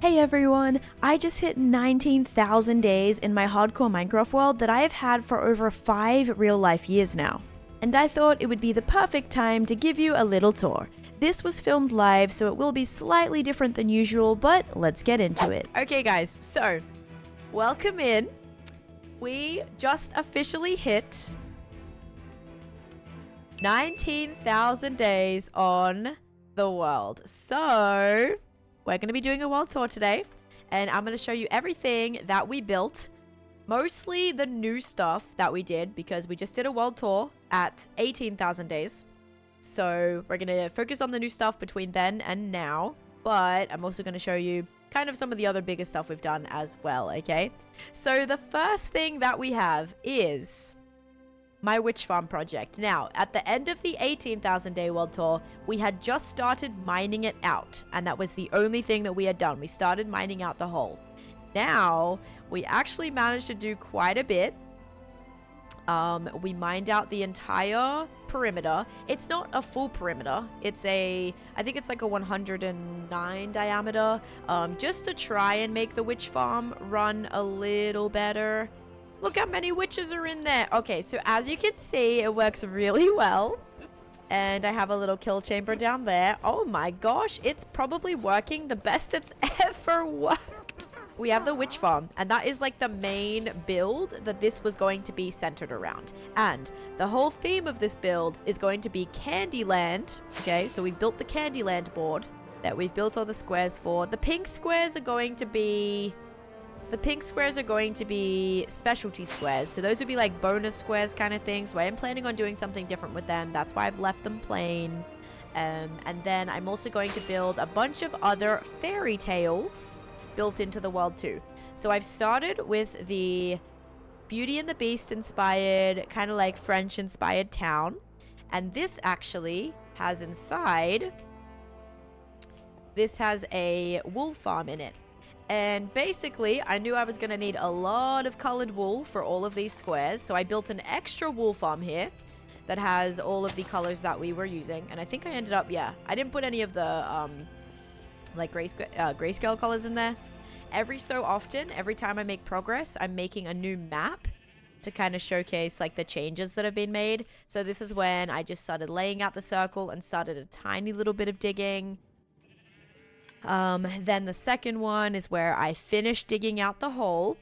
Hey everyone, I just hit 19,000 days in my hardcore Minecraft world that I have had for over 5 real life years now. And I thought it would be the perfect time to give you a little tour. This was filmed live, so it will be slightly different than usual, but let's get into it. Okay guys, so welcome in. We just officially hit 19,000 days on the world. So we're going to be doing a world tour today, and I'm going to show you everything that we built. Mostly the new stuff that we did, because we just did a world tour at 18,000 days. So we're going to focus on the new stuff between then and now. But I'm also going to show you kind of some of the other bigger stuff we've done as well, okay? So the first thing that we have is my witch farm project. Now, at the end of the 18,000 day world tour, we had just started mining it out, and that was the only thing that we had done. We started mining out the hole. Now, we actually managed to do quite a bit. We mined out the entire perimeter. It's not a full perimeter. I think it's like a 109 diameter, just to try and make the witch farm run a little better. Look how many witches are in there. Okay, so as you can see, it works really well. And I have a little kill chamber down there. Oh my gosh, it's probably working the best it's ever worked. We have the witch farm, and that is like the main build that this was going to be centered around. And the whole theme of this build is going to be Candyland. Okay, so we built the Candyland board that we've built all the squares for. The pink squares are going to be specialty squares. So those would be like bonus squares kind of things. So I am planning on doing something different with them. That's why I've left them plain. And then I'm also going to build a bunch of other fairy tales built into the world too. So I've started with the Beauty and the Beast inspired, kind of like French inspired town. And this actually has inside, this has a wool farm in it. And basically, I knew I was going to need a lot of colored wool for all of these squares. So I built an extra wool farm here that has all of the colors that we were using. And I think I ended up, yeah, I didn't put any of the like grayscale colors in there. Every so often, every time I make progress, I'm making a new map to kind of showcase like the changes that have been made. So this is when I just started laying out the circle and started a tiny little bit of digging. Then the second one is where I finished digging out the hole,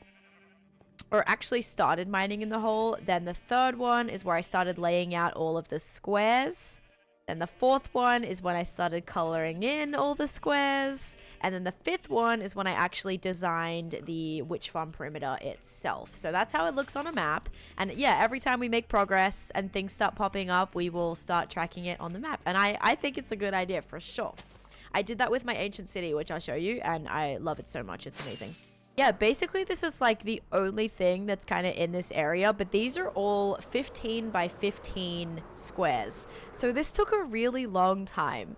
or actually started mining in the hole. Then the third one is where I started laying out all of the squares. Then the fourth one is when I started coloring in all the squares. And then the fifth one is when I actually designed the witch farm perimeter itself. So that's how it looks on a map. And yeah, every time we make progress and things start popping up, we will start tracking it on the map. And I think it's a good idea for sure. I did that with my ancient city, which I'll show you, and I love it so much. It's amazing. Yeah, basically this is like the only thing that's kind of in this area, but these are all 15 by 15 squares. So this took a really long time.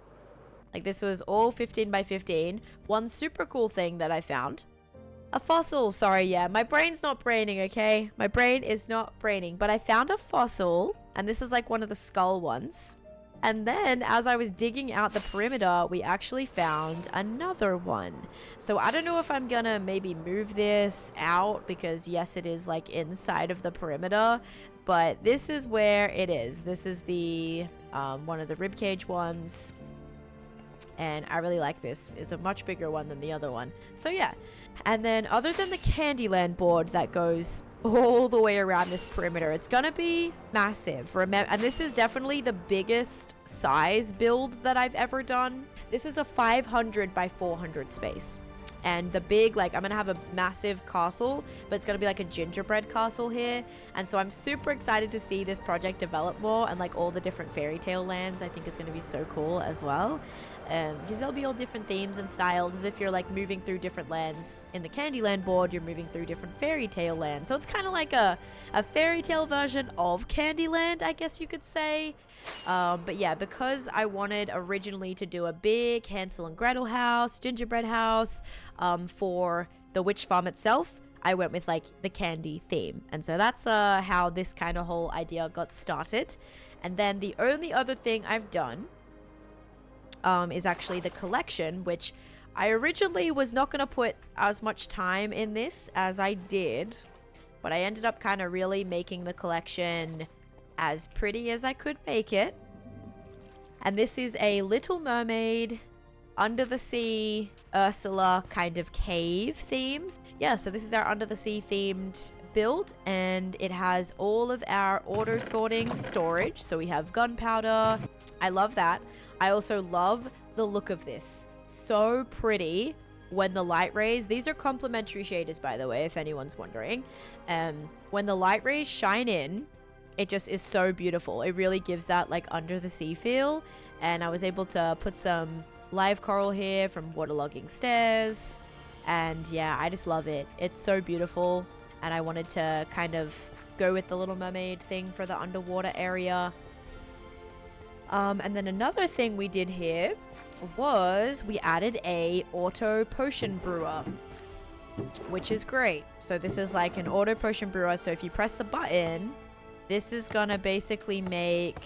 Like this was all 15 by 15. One super cool thing that I found. A fossil. Sorry, yeah, my brain's not braining, okay? My brain is not braining, but I found a fossil, and this is like one of the skull ones. And then as I was digging out the perimeter, we actually found another one. So I don't know if I'm gonna maybe move this out, because yes, it is like inside of the perimeter, but this is where it is. This is the one of the ribcage ones, and I really like this. It's a much bigger one than the other one. So yeah, and then other than the Candyland board that goes all the way around this perimeter, it's gonna be massive. Remember, and this is definitely the biggest size build that I've ever done. This is a 500 by 400 space. And the big, like, I'm gonna have a massive castle, but it's gonna be like a gingerbread castle here. And so I'm super excited to see this project develop more, and like all the different fairy tale lands I think is gonna be so cool as well. Because there'll be all different themes and styles, as if you're like moving through different lands. In the Candyland board, you're moving through different fairy tale lands. So it's kind of like a fairy tale version of Candyland, I guess you could say. But yeah, because I wanted originally to do a big Hansel and Gretel house, gingerbread house, for the witch farm itself, I went with like the candy theme. And so that's how this kind of whole idea got started. And then the only other thing I've done is actually the collection, which I originally was not going to put as much time in this as I did, but I ended up kind of really making the collection as pretty as I could make it. And this is a Little Mermaid, under the sea, Ursula kind of cave themes. Yeah, so this is our under the sea themed build, and it has all of our auto sorting storage. So we have gunpowder. I love that. I also love the look of this. So pretty when the light rays, these are complementary shaders, by the way, if anyone's wondering. When the light rays shine in, it just is so beautiful. It really gives that like under the sea feel. And I was able to put some live coral here from waterlogging stairs. And yeah, I just love it. It's so beautiful. And I wanted to kind of go with the Little Mermaid thing for the underwater area. And then another thing we did here was we added a auto potion brewer, which is great. So this is like an auto potion brewer. So if you press the button, this is gonna basically make,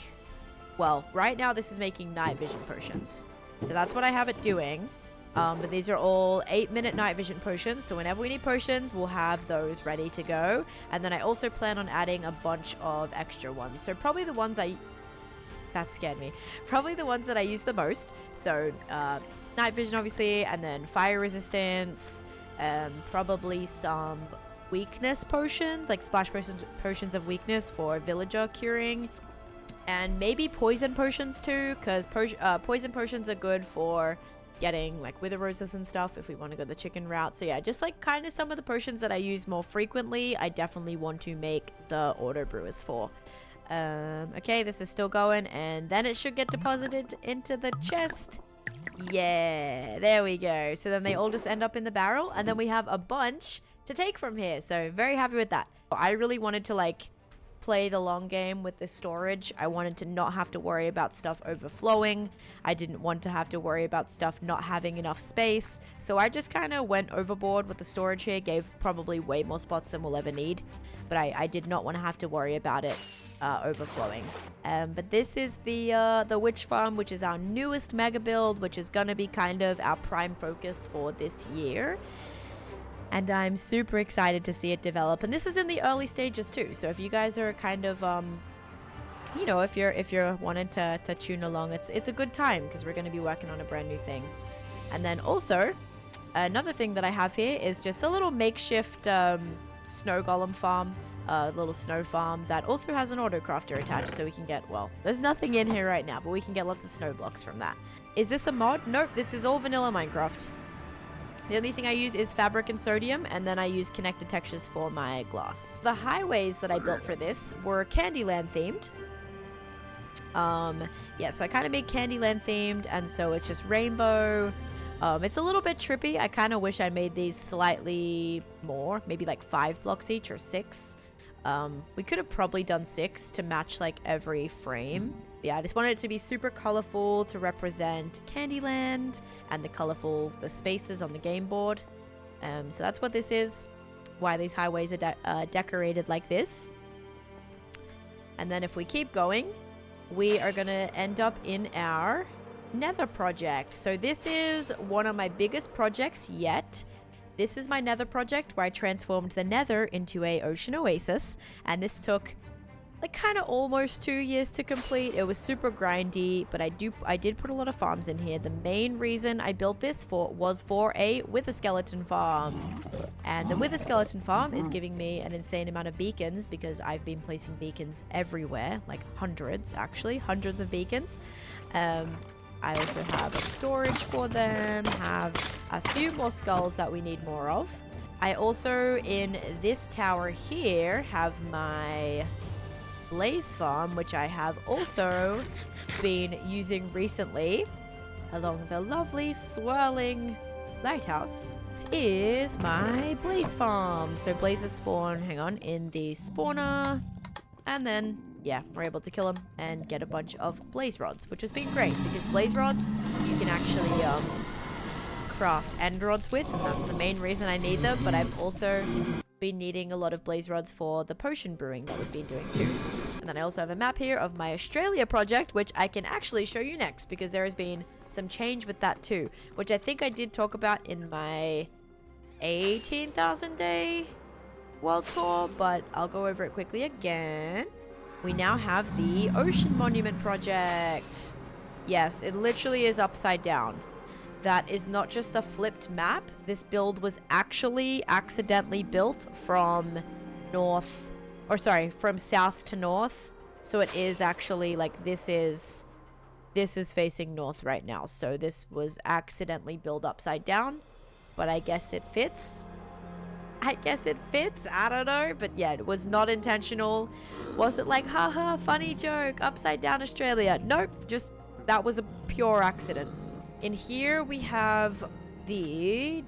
well, right now this is making night vision potions. So that's what I have it doing. But these are all 8-minute night vision potions. So whenever we need potions, we'll have those ready to go. And then I also plan on adding a bunch of extra ones. So probably the ones that scared me. Probably the ones that I use the most. So night vision, obviously, and then fire resistance, probably some weakness potions, like splash potions of weakness for villager curing, and maybe poison potions too, because poison potions are good for getting like wither roses and stuff if we want to go the chicken route. So yeah, just like kind of some of the potions that I use more frequently, I definitely want to make the auto brewers for. Okay, this is still going, and then it should get deposited into the chest. Yeah, there we go. So then they all just end up in the barrel, and then we have a bunch to take from here. So very happy with that. I really wanted to like play the long game with the storage. I wanted to not have to worry about stuff overflowing. I didn't want to have to worry about stuff not having enough space. So I just kind of went overboard with the storage here, gave probably way more spots than we'll ever need. But I did not want to have to worry about it overflowing. But this is the witch farm, which is our newest mega build, which is going to be kind of our prime focus for this year. And I'm super excited to see it develop. And this is in the early stages too. So if you guys are kind of, you know, if you're wanting to tune along, it's a good time because we're going to be working on a brand new thing. And then also, another thing that I have here is just a little makeshift snow golem farm, a little snow farm that also has an auto crafter attached. So we can get, well, there's nothing in here right now, but we can get lots of snow blocks from that. Is this a mod? Nope, this is all vanilla Minecraft. The only thing I use is fabric and sodium, and then I use connected textures for my glass. The highways that I built for this were Candyland themed. Yeah, so I kind of made Candyland themed, and so it's just rainbow. It's a little bit trippy. I kind of wish I made these slightly more, maybe like 5 blocks each or 6. We could have probably done 6 to match like every frame. But yeah, I just wanted it to be super colorful to represent Candyland and the spaces on the game board. So that's what this is, why these highways are decorated like this. And then if we keep going, we are going to end up in our Nether project. So this is one of my biggest projects yet. This is my Nether project where I transformed the Nether into a ocean oasis, and this took like kind of almost 2 years to complete. It was super grindy, but I did put a lot of farms in here. The main reason I built this was for a wither skeleton farm, and the wither skeleton farm is giving me an insane amount of beacons because I've been placing beacons everywhere, like hundreds of beacons. I also have a storage for them, have a few more skulls that we need more of. I also, in this tower here, have my blaze farm, which I have also been using recently along the lovely swirling lighthouse is my blaze farm. So blazes spawn, hang on, in the spawner, and then yeah, we're able to kill them and get a bunch of blaze rods, which has been great because blaze rods you can actually craft end rods with, and that's the main reason I need them. But I've also been needing a lot of blaze rods for the potion brewing that we've been doing too. And then I also have a map here of my Australia project, which I can actually show you next because there has been some change with that too, which I think I did talk about in my 18,000 day world tour, but I'll go over it quickly again. We now have the Ocean Monument project. Yes, it literally is upside down. That is not just a flipped map. This build was actually accidentally built from from south to north. So it is actually like this is facing north right now. So this was accidentally built upside down, but I guess it fits. I don't know, but yeah, it was not intentional. Wasn't like, haha, funny joke, upside down Australia. Nope, just that was a pure accident. In here we have the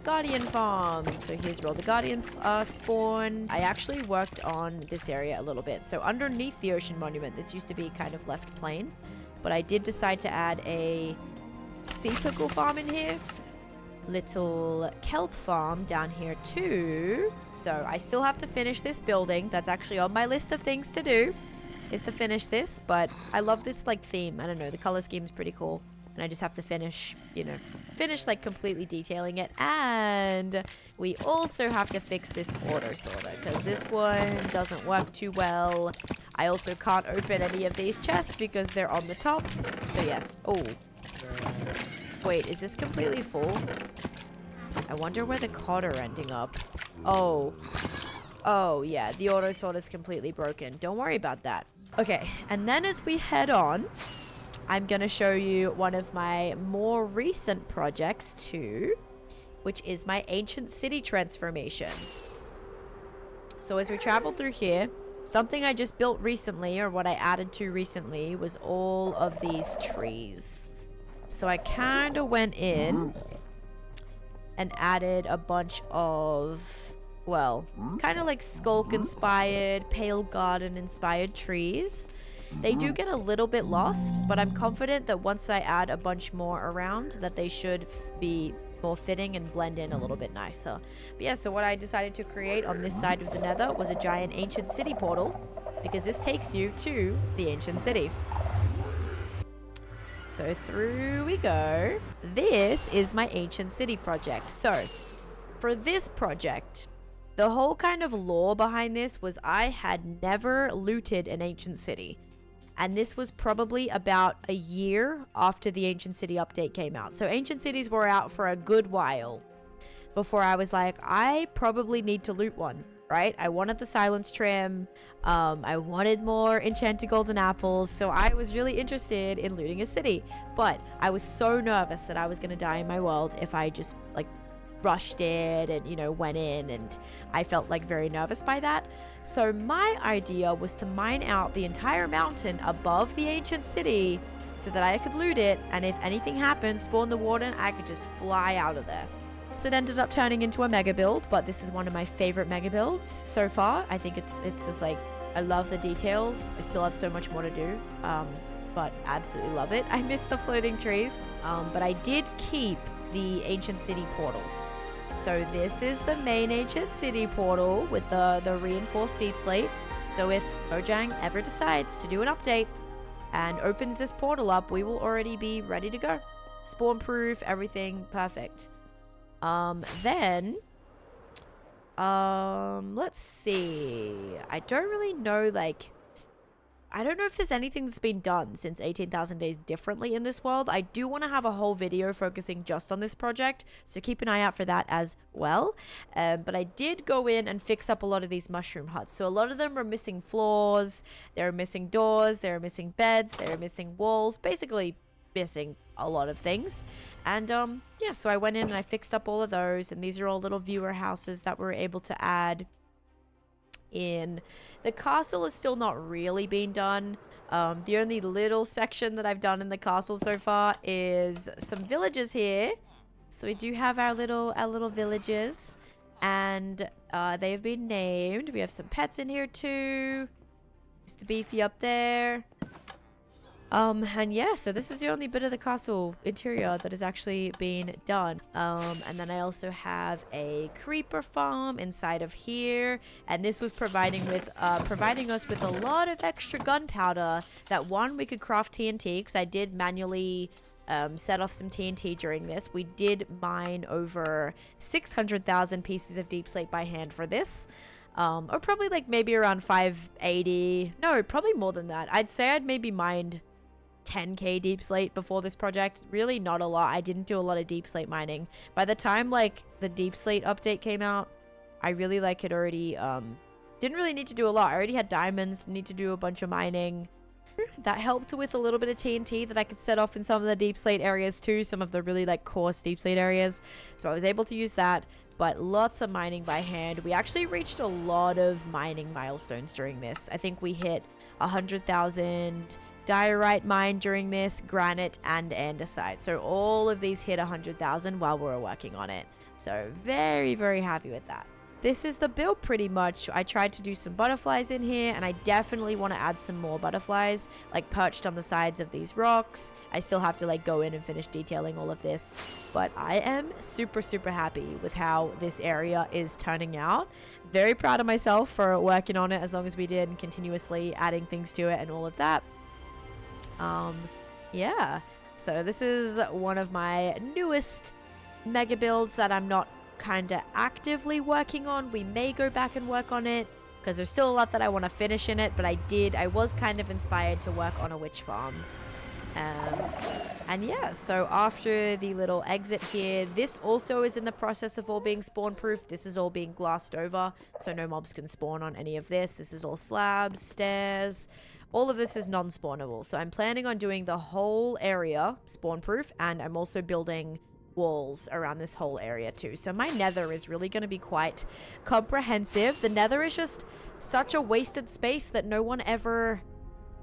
Guardian Farm. So here's where all the Guardians spawn. I actually worked on this area a little bit. So underneath the Ocean Monument, this used to be kind of left plain, but I did decide to add a sea pickle farm in here. Little kelp farm down here too. So I still have to finish this building. That's actually on my list of things to do, is to finish this. But I love this like theme. I don't know, the color scheme is pretty cool, and I just have to finish like completely detailing it. And we also have to fix this auto sorter because this one doesn't work too well. I also can't open any of these chests because they're on the top. So yes. Oh, wait, is this completely full? I wonder where the cod are ending up. Oh, yeah, the auto sort is completely broken. Don't worry about that. Okay, and then as we head on, I'm going to show you one of my more recent projects too, which is my ancient city transformation. So as we travel through here, something I just built recently, or what I added to recently, was all of these trees. So I kind of went in and added a bunch of, well, kind of like Skulk-inspired, Pale Garden-inspired trees. They do get a little bit lost, but I'm confident that once I add a bunch more around, that they should be more fitting and blend in a little bit nicer. But yeah, so what I decided to create on this side of the nether was a giant ancient city portal, because this takes you to the ancient city. So through we go. This is my ancient city project. So for this project, the whole kind of lore behind this was I had never looted an ancient city. And this was probably about a year after the ancient city update came out. So ancient cities were out for a good while before I was like, I probably need to loot one, right? I wanted the silence trim. I wanted more enchanted golden apples. So I was really interested in looting a city. But I was so nervous that I was going to die in my world if I just like rushed it and, went in, and I felt like very nervous by that. So my idea was to mine out the entire mountain above the ancient city so that I could loot it, and if anything happened, spawn the warden, I could just fly out of there. So it ended up turning into a mega build, but this is one of my favorite mega builds so far. I think it's just like, I love the details. I still have so much more to do, but absolutely love it. I miss the floating trees, but I did keep the ancient city portal. So this is the main ancient city portal with the reinforced deep slate. So if Mojang ever decides to do an update and opens this portal up, we will already be ready to go. Spawn proof, everything perfect. Then let's see. I don't really know, I don't know if there's anything that's been done since 18,000 days differently in this world. I do want to have a whole video focusing just on this project, so keep an eye out for that as well. But I did go in and fix up a lot of these mushroom huts. So a lot of them were missing floors, they were missing doors, they were missing beds, they were missing walls, basically missing a lot of things. And yeah, so I went in and I fixed up all of those, and these are all little viewer houses that we're able to add in. The castle is still not really being done. The only little section that I've done in the castle so far is some villages here. So we do have our little villages, and they have been named. We have some pets in here too. Mr. Beefy up there. And yeah, so this is the only bit of the castle interior that has actually been done. And then I also have a creeper farm inside of here, and this was providing us with a lot of extra gunpowder that one, we could craft TNT, because I did manually set off some TNT during this. We did mine over 600,000 pieces of deep slate by hand for this. Or probably like maybe around 580. No, probably more than that. I'd say I'd maybe mined 10k deep slate before this project. Really not a lot. I didn't do a lot of deep slate mining. By the time like the deep slate update came out, I really like had already didn't really need to do a lot. I already had diamonds, need to do a bunch of mining. That helped with a little bit of TNT that I could set off in some of the deep slate areas too, some of the really like coarse deep slate areas. So I was able to use that, but lots of mining by hand. We actually reached a lot of mining milestones during this. I think we hit 100,000 diorite mine during this, granite and andesite. So all of these hit 100,000 while we were working on it. So very, very happy with that. This is the build pretty much. I tried to do some butterflies in here, and I definitely want to add some more butterflies, like perched on the sides of these rocks. I still have to like go in and finish detailing all of this, but I am super, super happy with how this area is turning out. Very proud of myself for working on it as long as we did and continuously adding things to it and all of that. Yeah, so this is one of my newest mega builds that I'm not kind of actively working on. We may go back and work on it because there's still a lot that I want to finish in it, but I was kind of inspired to work on a witch farm. And yeah, so after the little exit here, this also is in the process of all being spawn proof. This is all being glassed over, so no mobs can spawn on any of this. This is all slabs, stairs. All of this is non-spawnable. So I'm planning on doing the whole area spawn proof, and I'm also building walls around this whole area too. So my nether is really going to be quite comprehensive. The nether is just such a wasted space that no one ever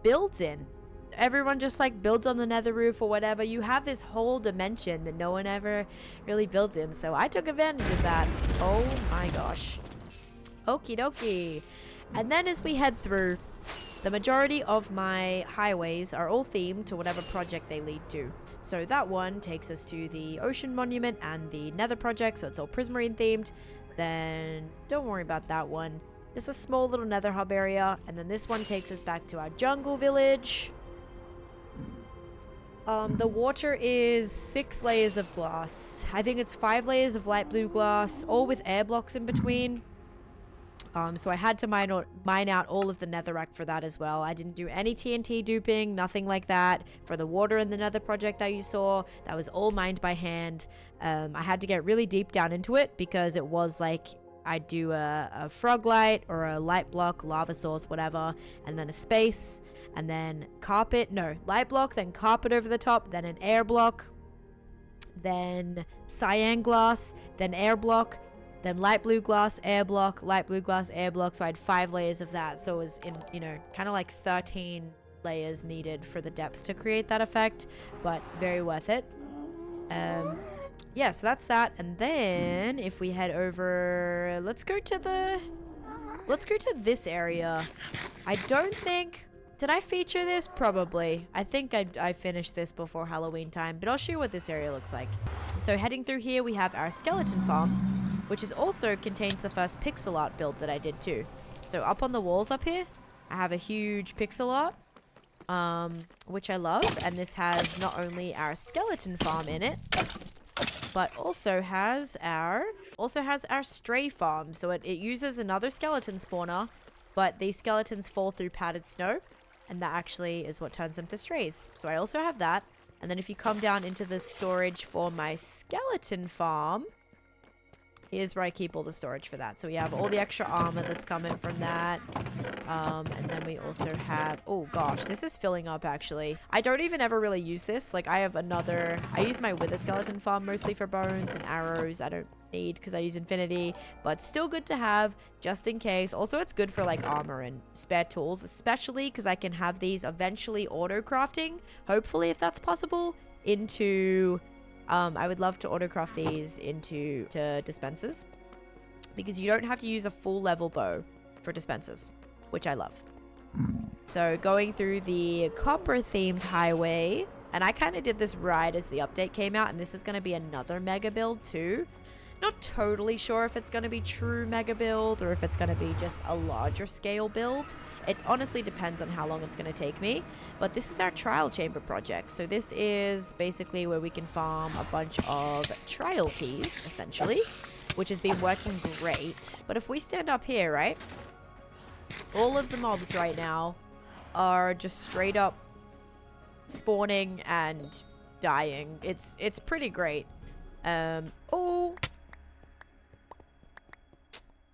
builds in. Everyone just like builds on the nether roof or whatever. You have this whole dimension that no one ever really builds in. So I took advantage of that. Oh my gosh. Okie dokie. And then as we head through, the majority of my highways are all themed to whatever project they lead to. So that one takes us to the Ocean Monument and the Nether Project, so it's all Prismarine themed. Then don't worry about that one. Just a small little Nether Hub area. And then this one takes us back to our Jungle Village. The water is 6 layers of glass. I think it's 5 layers of light blue glass, all with air blocks in between. So I had to mine out all of the netherrack for that as well. I didn't do any TNT duping, nothing like that. For the water in the nether project that you saw, that was all mined by hand. I had to get really deep down into it because it was like I'd do a frog light or a light block, lava source, whatever, and then a space, and then light block, then carpet over the top, then an air block, then cyan glass, then air block, then light blue glass, air block, light blue glass, air block. So I had 5 layers of that. So it was in, kind of like 13 layers needed for the depth to create that effect, but very worth it. Yeah, so that's that. And then if we head over, let's go to this area. I don't think, did I feature this? Probably. I think I finished this before Halloween time, but I'll show you what this area looks like. So heading through here, we have our skeleton farm, which is also contains the first pixel art build that I did too. So up on the walls up here, I have a huge pixel art, which I love. And this has not only our skeleton farm in it, but also has our stray farm. So it uses another skeleton spawner, but these skeletons fall through padded snow, and that actually is what turns them to strays. So I also have that. And then if you come down into the storage for my skeleton farm, here's where I keep all the storage for that. So we have all the extra armor that's coming from that. And then we also have, oh gosh, this is filling up actually. I don't even ever really use this. Like I use my wither skeleton farm mostly for bones and arrows. I don't need because I use infinity, but still good to have just in case. Also, it's good for like armor and spare tools, especially because I can have these eventually auto crafting, hopefully if that's possible, into I would love to autocraft these into dispensers, because you don't have to use a full level bow for dispensers, which I love. So going through the copper themed highway, and I kind of did this right as the update came out, and this is going to be another mega build too. Not totally sure if it's going to be true mega build or if it's going to be just a larger scale build. It honestly depends on how long it's going to take me. But this is our trial chamber project. So this is basically where we can farm a bunch of trial keys, essentially, which has been working great. But if we stand up here, right, all of the mobs right now are just straight up spawning and dying. It's pretty great. Oh,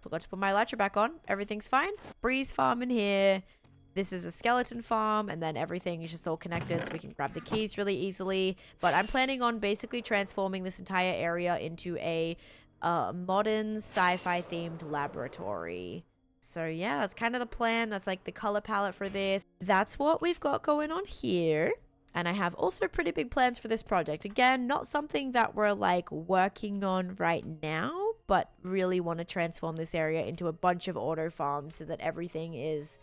forgot to put my elytra back on. Everything's fine. Breeze farm in here. This is a skeleton farm, and then everything is just all connected, so we can grab the keys really easily. But I'm planning on basically transforming this entire area into a modern sci-fi themed laboratory. So yeah, that's kind of the plan. That's like the color palette for this. That's what we've got going on here. And I have also pretty big plans for this project. Again, not something that we're like working on right now, but really want to transform this area into a bunch of auto farms so that everything is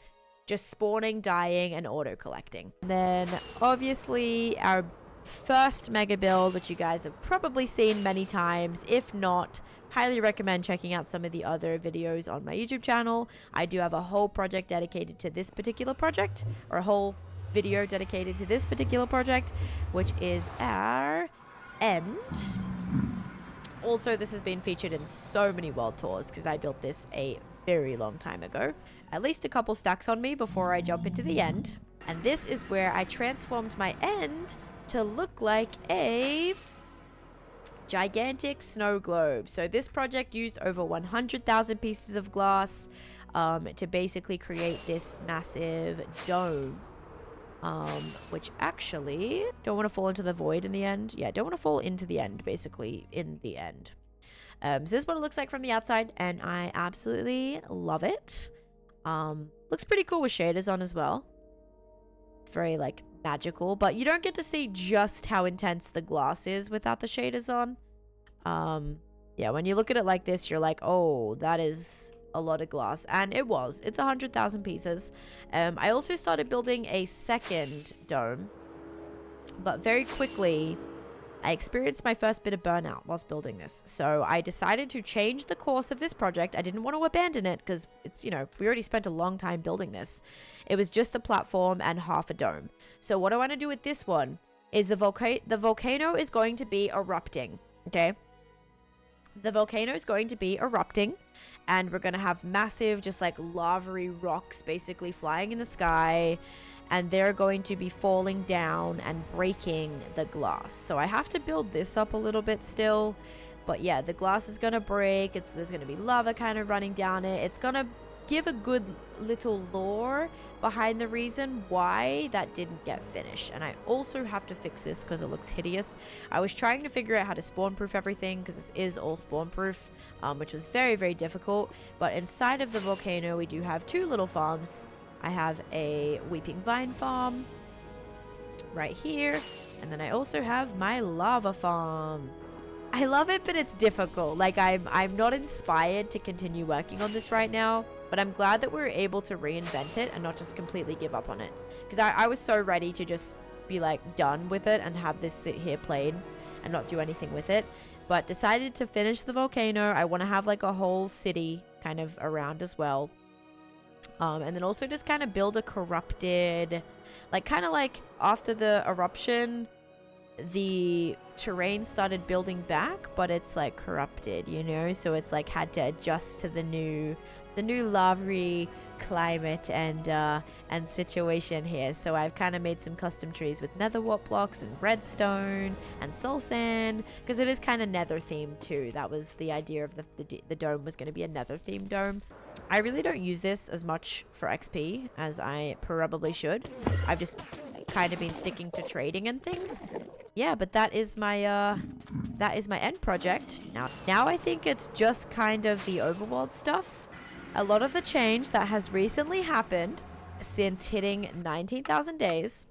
just spawning, dying, and auto collecting. And then obviously our first mega build, which you guys have probably seen many times. If not, highly recommend checking out some of the other videos on my YouTube channel. I do have a whole project dedicated to this particular project, or a whole video dedicated to this particular project, which is our end. Also, this has been featured in so many world tours because I built this a very long time ago. At least a couple stacks on me before I jump into the end. And this is where I transformed my end to look like a gigantic snow globe. So this project used over 100,000 pieces of glass to basically create this massive dome. Which actually don't want to fall into the void in the end. Yeah, don't want to fall into the end, basically, in the end. So this is what it looks like from the outside, and I absolutely love it. Looks pretty cool with shaders on as well. Very, like, magical, but you don't get to see just how intense the glass is without the shaders on. Yeah, when you look at it like this, you're like, oh, that is a lot of glass, and it's 100,000 pieces. I also started building a second dome, but very quickly I experienced my first bit of burnout whilst building this, so I decided to change the course of this project. I didn't want to abandon it because it's, you know, we already spent a long time building this. It was just a platform and half a dome. So what I want to do with this one is the volcano is going to be erupting. Okay, the volcano is going to be erupting, and we're going to have massive, just like lava-y rocks basically flying in the sky, and they're going to be falling down and breaking the glass. So I have to build this up a little bit still, but yeah, the glass is going to break. There's going to be lava kind of running down it. It's going to give a good little lore behind the reason why that didn't get finished. And I also have to fix this because it looks hideous. I was trying to figure out how to spawn proof everything because this is all spawn proof, which was very, very difficult. But inside of the volcano, we do have two little farms. I have a weeping vine farm right here, and then I also have my lava farm. I love it, but it's difficult. Like, I'm not inspired to continue working on this right now, but I'm glad that we were able to reinvent it and not just completely give up on it. Because I was so ready to just be like done with it and have this sit here plain and not do anything with it. But decided to finish the volcano. I want to have like a whole city kind of around as well. And then also just kind of build a corrupted, like kind of like after the eruption, the terrain started building back, but it's like corrupted, you know, so it's like had to adjust to the new lava climate and situation here. So I've kind of made some custom trees with nether wart blocks and redstone and soul sand, because it is kind of nether themed too. That was the idea of the dome, was going to be a nether themed dome. I really don't use this as much for XP as I probably should. I've just kind of been sticking to trading and things. Yeah, but that is my end project. Now I think it's just kind of the overworld stuff. A lot of the change that has recently happened since hitting 19,000 days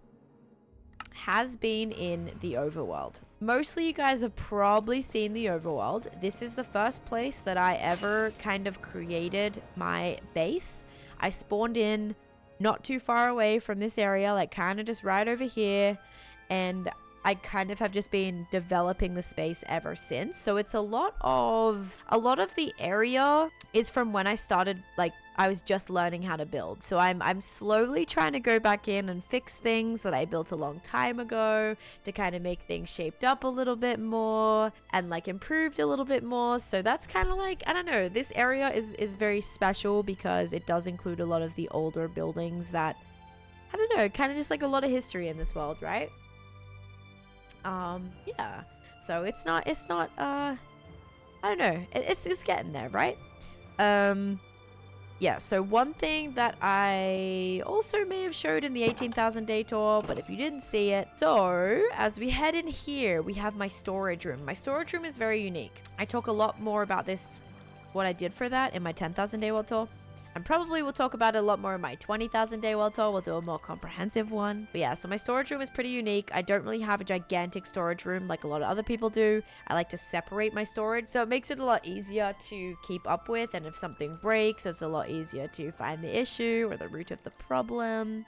has been in the overworld. Mostly you guys have probably seen the overworld. This is the first place that I ever kind of created my base. I spawned in not too far away from this area, like kind of just right over here. And I kind of have just been developing the space ever since. So it's a lot of the area is from when I started, like I was just learning how to build. So I'm slowly trying to go back in and fix things that I built a long time ago to kind of make things shaped up a little bit more and like improved a little bit more. So that's kind of like, I don't know, this area is very special because it does include a lot of the older buildings that, I don't know, kind of just like a lot of history in this world, right? Yeah. So it's not I don't know. It's getting there, right? Yeah, so one thing that I also may have showed in the 18,000 day tour, but if you didn't see it. So as we head in here, we have my storage room. My storage room is very unique. I talk a lot more about this, what I did for that in my 10,000 day world tour. And probably we'll talk about it a lot more in my 20,000 day world tour. We'll do a more comprehensive one. But yeah, so my storage room is pretty unique. I don't really have a gigantic storage room like a lot of other people do. I like to separate my storage, so it makes it a lot easier to keep up with. And if something breaks, it's a lot easier to find the issue or the root of the problem.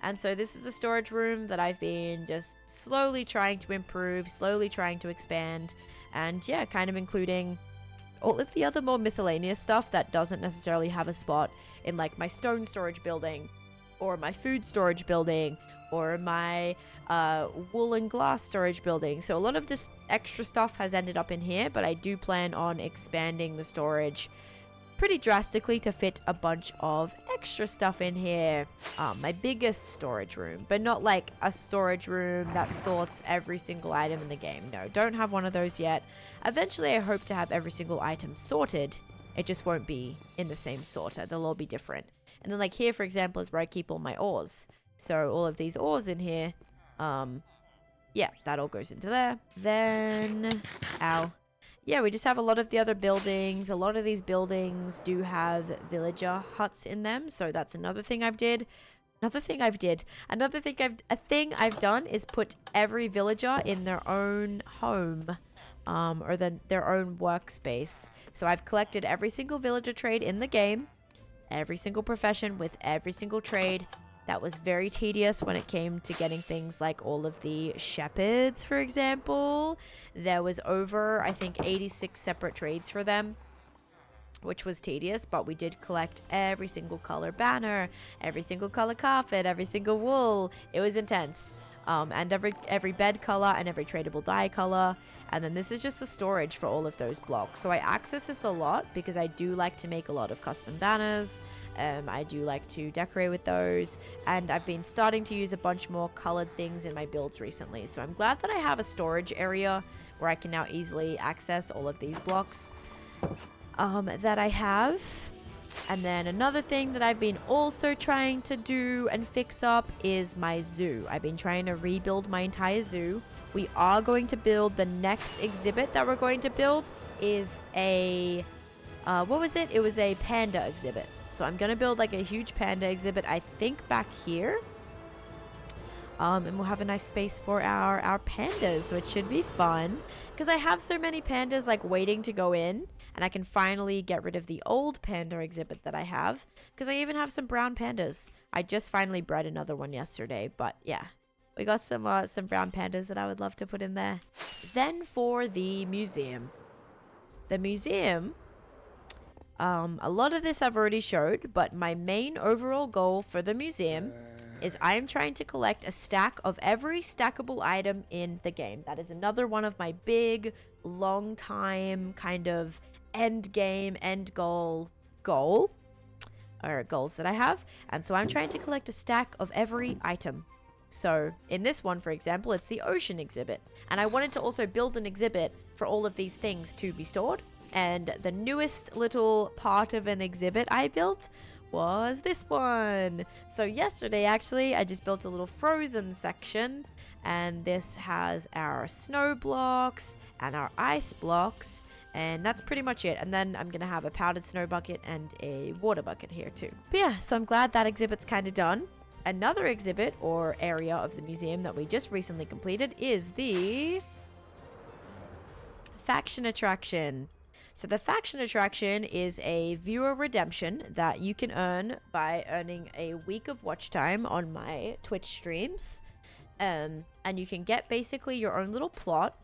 And so this is a storage room that I've been just slowly trying to improve, slowly trying to expand. And yeah, kind of including all of the other more miscellaneous stuff that doesn't necessarily have a spot in like my stone storage building or my food storage building or my wool and glass storage building. So a lot of this extra stuff has ended up in here, but I do plan on expanding the storage pretty drastically to fit a bunch of extra stuff in here. My biggest storage room, but not like a storage room that sorts every single item in the game. No, don't have one of those yet. Eventually I hope to have every single item sorted. It just won't be in the same sorter. They'll all be different. And then like here, for example, is where I keep all my ores. So all of these ores in here, yeah, that all goes into there. Then, ow. Yeah, we just have a lot of the other buildings. A lot of these buildings do have villager huts in them. So that's another thing I've did. A thing I've done is put every villager in their own home, or their own workspace. So I've collected every single villager trade in the game, every single profession with every single trade. That was very tedious when it came to getting things like all of the shepherds, for example. There was over, I think, 86 separate trades for them, which was tedious, but we did collect every single color banner, every single color carpet, every single wool. It was intense. And every bed color and every tradable dye color. And then this is just the storage for all of those blocks. So I access this a lot because I do like to make a lot of custom banners. I do like to decorate with those, and I've been starting to use a bunch more colored things in my builds recently. So I'm glad that I have a storage area where I can now easily access all of these blocks that I have. And then another thing that I've been also trying to do and fix up is my zoo. I've been trying to rebuild my entire zoo. We are going to build the next exhibit that we're going to build is a, what was it? It was a panda exhibit. So I'm going to build like a huge panda exhibit, I think back here. And we'll have a nice space for our pandas, which should be fun. Because I have so many pandas like waiting to go in. And I can finally get rid of the old panda exhibit that I have. Because I even have some brown pandas. I just finally bred another one yesterday. But yeah, we got some brown pandas that I would love to put in there. Then for the museum. The museum... a lot of this I've already showed, but my main overall goal for the museum is I am trying to collect a stack of every stackable item in the game. That is another one of my big, long time kind of end game, end goals that I have. And so I'm trying to collect a stack of every item. So in this one, for example, it's the ocean exhibit. And I wanted to also build an exhibit for all of these things to be stored. And the newest little part of an exhibit I built was this one. So yesterday, actually, I just built a little frozen section. And this has our snow blocks and our ice blocks. And that's pretty much it. And then I'm going to have a powdered snow bucket and a water bucket here too. But yeah, so I'm glad that exhibit's kind of done. Another exhibit or area of the museum that we just recently completed is the faction attraction. So the faction attraction is a viewer redemption that you can earn by earning a week of watch time on my Twitch streams. And you can get basically your own little plot.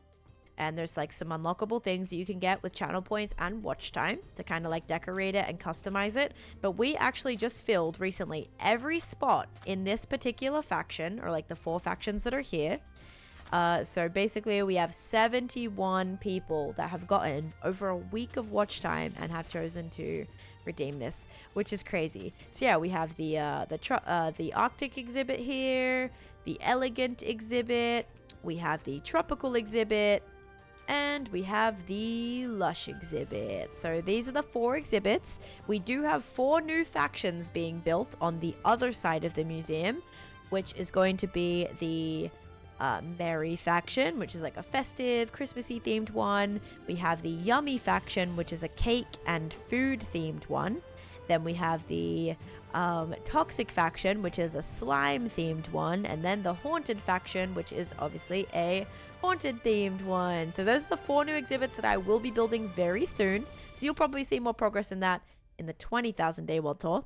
And there's like some unlockable things that you can get with channel points and watch time to kind of like decorate it and customize it. But we actually just filled recently every spot in this particular faction, or like the 4 factions that are here. So basically we have 71 people that have gotten over a week of watch time and have chosen to redeem this, which is crazy. So yeah, we have the Arctic exhibit here, the elegant exhibit, we have the tropical exhibit, and we have the lush exhibit. So these are the 4 exhibits. We do have 4 new factions being built on the other side of the museum, which is going to be the Merry faction, which is like a festive, Christmassy themed one. We have the Yummy faction, which is a cake and food themed one. Then we have the Toxic faction, which is a slime themed one. And then the Haunted faction, which is obviously a haunted themed one. So those are the 4 new exhibits that I will be building very soon. So you'll probably see more progress in that in the 20,000 day world tour.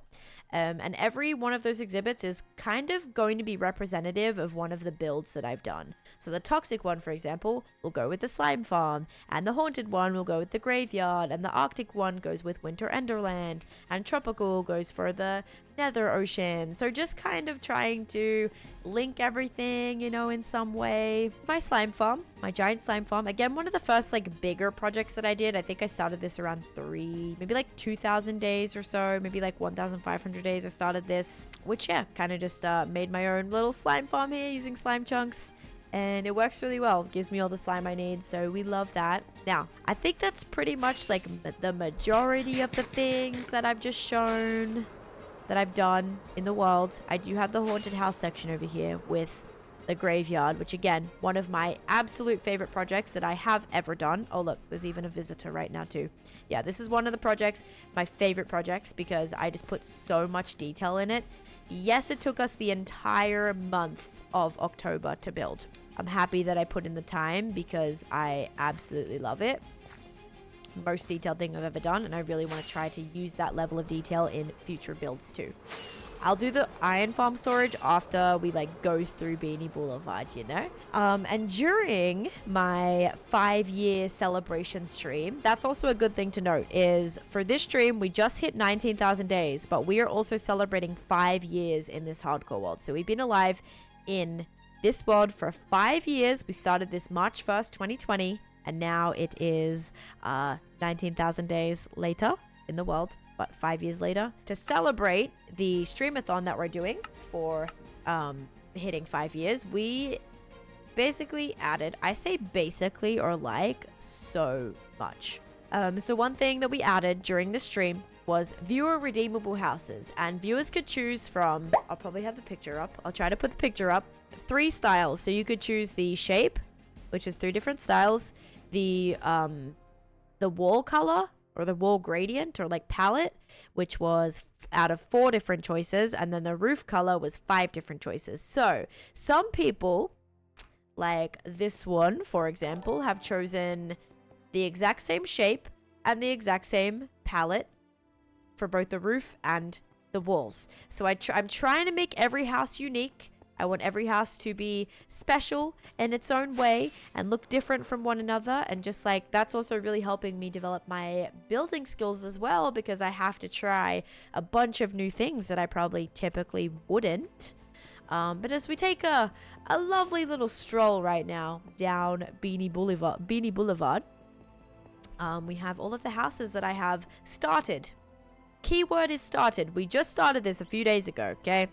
And every one of those exhibits is kind of going to be representative of one of the builds that I've done. So the toxic one, for example, will go with the slime farm, and the haunted one will go with the graveyard, and the arctic one goes with winter enderland, and tropical goes for the nether ocean. So just kind of trying to link everything, you know, in some way. My slime farm, my giant slime farm, again, one of the first like bigger projects that I did. I think I started this around maybe like 2,000 days or so, maybe like 1,500 days I started this, which yeah, kind of just made my own little slime farm here using slime chunks. And it works really well. It gives me all the slime I need, so we love that. Now, I think that's pretty much like the majority of the things that I've just shown that I've done in the world. I do have the haunted house section over here with the graveyard, which again, one of my absolute favorite projects that I have ever done. Oh look, there's even a visitor right now too. Yeah, this is one of the projects, my favorite projects, because I just put so much detail in it. Yes, it took us the entire month of October to build. I'm happy that I put in the time because I absolutely love it. Most detailed thing I've ever done, and I really want to try to use that level of detail in future builds too. I'll do the iron farm storage after we like go through Beanie Boulevard, you know. And during my 5-year celebration stream, that's also a good thing to note, is for this stream we just hit 19,000 days, but we are also celebrating 5 years in this hardcore world. So we've been alive in this world for 5 years. We started this March 1st 2020, and now it is 19,000 days later in the world, but 5 years later. To celebrate the streamathon that we're doing for hitting 5 years, we basically added, I say basically or like, so much. So one thing that we added during the stream was viewer redeemable houses, and viewers could choose from, I'll probably have the picture up, I'll try to put the picture up, 3 styles. So you could choose the shape, which is 3 different styles, the wall color, or the wall gradient, or like palette, which was out of 4 different choices, and then the roof color was 5 different choices. So some people, like this one for example, have chosen the exact same shape and the exact same palette for both the roof and the walls. So I'm trying to make every house unique. I want every house to be special in its own way and look different from one another. And just like, that's also really helping me develop my building skills as well, because I have to try a bunch of new things that I probably typically wouldn't. But as we take a lovely little stroll right now down Beanie Boulevard, we have all of the houses that I have started. Keyword is started. We just started this a few days ago, okay?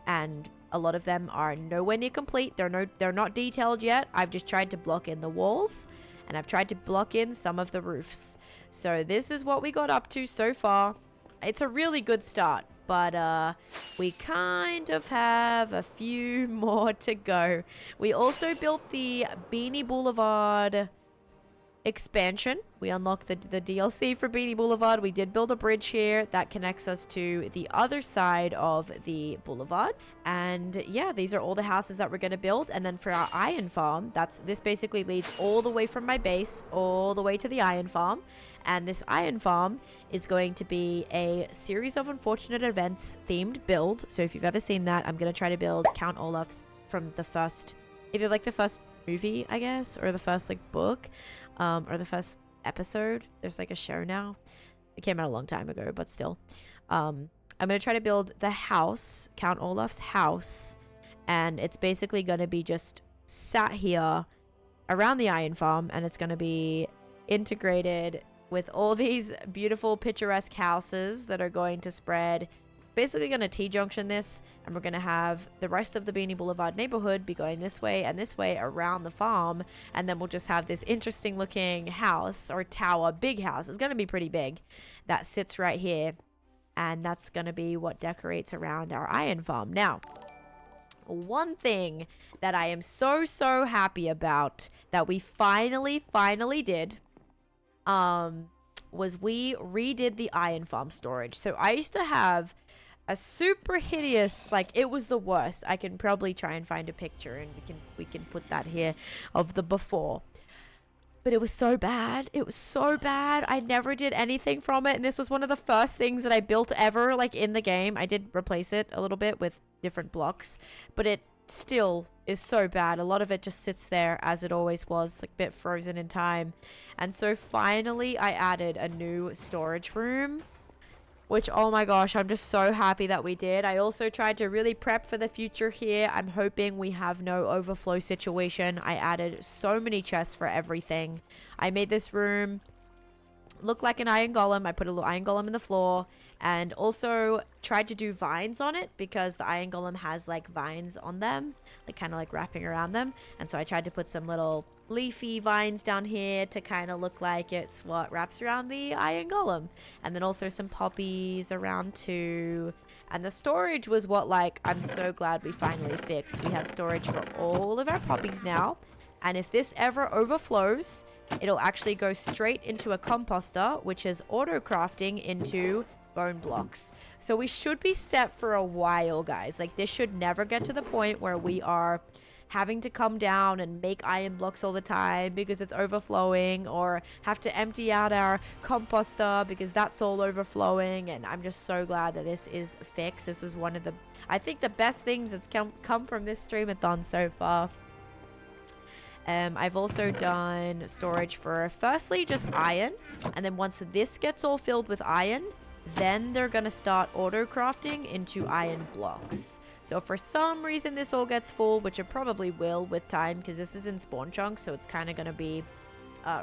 And a lot of them are nowhere near complete. They're not detailed yet. I've just tried to block in the walls, and I've tried to block in some of the roofs. So this is what we got up to so far. It's a really good start, but we kind of have a few more to go. We also built the Beanie Boulevard expansion. We unlocked the DLC for Beanie Boulevard. We did build a bridge here that connects us to the other side of the boulevard. And yeah, these are all the houses that we're going to build. And then for our iron farm, this basically leads all the way from my base all the way to the iron farm. And this iron farm is going to be a series of unfortunate events themed build. So if you've ever seen that, I'm going to try to build Count Olaf's from the first, either like the first movie, I guess, or the first like book, or the first episode. There's like a show now. It came out a long time ago, but still. I'm going to try to build the house, Count Olaf's house. And it's basically going to be just sat here around the iron farm. And it's going to be integrated with all these beautiful picturesque houses that are going to spread. Basically going to T-junction this, and we're going to have the rest of the Beanie Boulevard neighborhood be going this way and this way around the farm, and then we'll just have this interesting looking house or tower, big house. It's going to be pretty big, that sits right here, and that's going to be what decorates around our iron farm. Now, one thing that I am so happy about that we finally did was we redid the iron farm storage. So I used to have a super hideous, like, it was the worst. I can probably try and find a picture, and we can put that here of the before. But it was so bad. It was so bad. I never did anything from it, and this was one of the first things that I built ever, like, in the game. I did replace it a little bit with different blocks, but it still is so bad. A lot of it just sits there as it always was, like a bit frozen in time. And so finally I added a new storage room, which, oh my gosh, I'm just so happy that we did. I also tried to really prep for the future here. I'm hoping we have no overflow situation. I added so many chests for everything. I made this room look like an iron golem. I put a little iron golem in the floor, and also tried to do vines on it because the iron golem has like vines on them, like kind of like wrapping around them. And so I tried to put some little leafy vines down here to kind of look like it's what wraps around the iron golem, and then also some poppies around too. And the storage was what, like, I'm so glad we finally fixed. We have storage for all of our poppies now, and if this ever overflows, it'll actually go straight into a composter, which is auto crafting into bone blocks. So we should be set for a while, guys. Like, this should never get to the point where we are having to come down and make iron blocks all the time because it's overflowing, or have to empty out our composter because that's all overflowing. And I'm just so glad that this is fixed. This is one of the, I think, the best things that's come from this streamathon so far. I've also done storage for, firstly, just iron, and then once this gets all filled with iron, then they're gonna start auto crafting into iron blocks. So for some reason this all gets full, which it probably will with time, because this is in spawn chunks, so it's kind of gonna be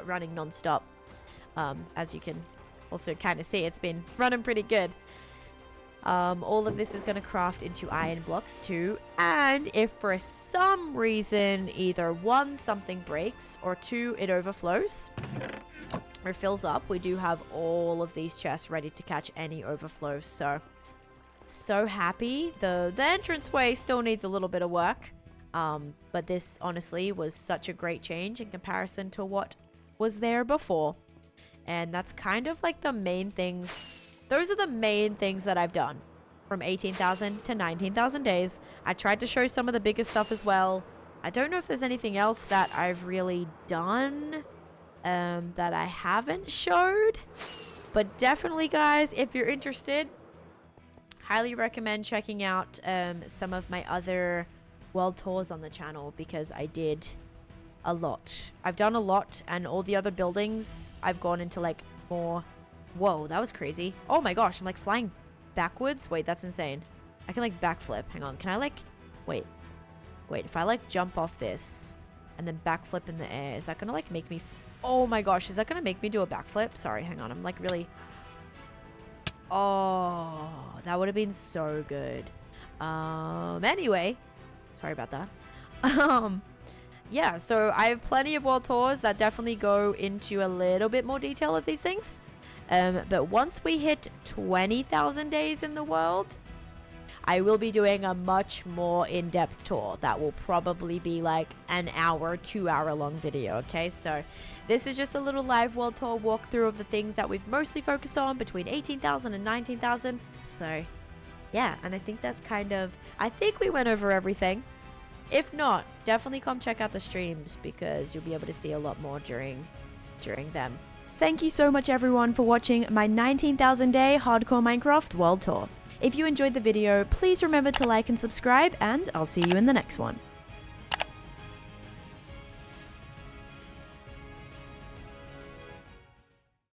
running non-stop. As you can also kind of see, it's been running pretty good. All of this is going to craft into iron blocks too, and if for some reason either one, something breaks, or two, it overflows or fills up, we do have all of these chests ready to catch any overflow. So happy. The entranceway still needs a little bit of work, but this honestly was such a great change in comparison to what was there before. And that's kind of like the main things. Those are the main things that I've done from 18,000 to 19,000 days. I tried to show some of the biggest stuff as well. I don't know if there's anything else that I've really done that I haven't showed. But definitely, guys, if you're interested, highly recommend checking out some of my other world tours on the channel, because I did a lot. I've done a lot, and all the other buildings I've gone into like more. Whoa, that was crazy. Oh my gosh, I'm like flying backwards. Wait, that's insane. I can like backflip. Hang on, can I like, wait, if I like jump off this and then backflip in the air, is that gonna like make me, oh my gosh, is that gonna make me do a backflip? Sorry, hang on, I'm like really, oh, that would have been so good. Anyway, sorry about that. Yeah, so I have plenty of world tours that definitely go into a little bit more detail of these things. But once we hit 20,000 days in the world, I will be doing a much more in-depth tour that will probably be like an hour, 2 hour long video, okay? So this is just a little live world tour walkthrough of the things that we've mostly focused on between 18,000 and 19,000. So yeah, and I think that's I think we went over everything. If not, definitely come check out the streams because you'll be able to see a lot more during them. Thank you so much everyone for watching my 19,000 day hardcore Minecraft world tour. If you enjoyed the video, please remember to like and subscribe, and I'll see you in the next one.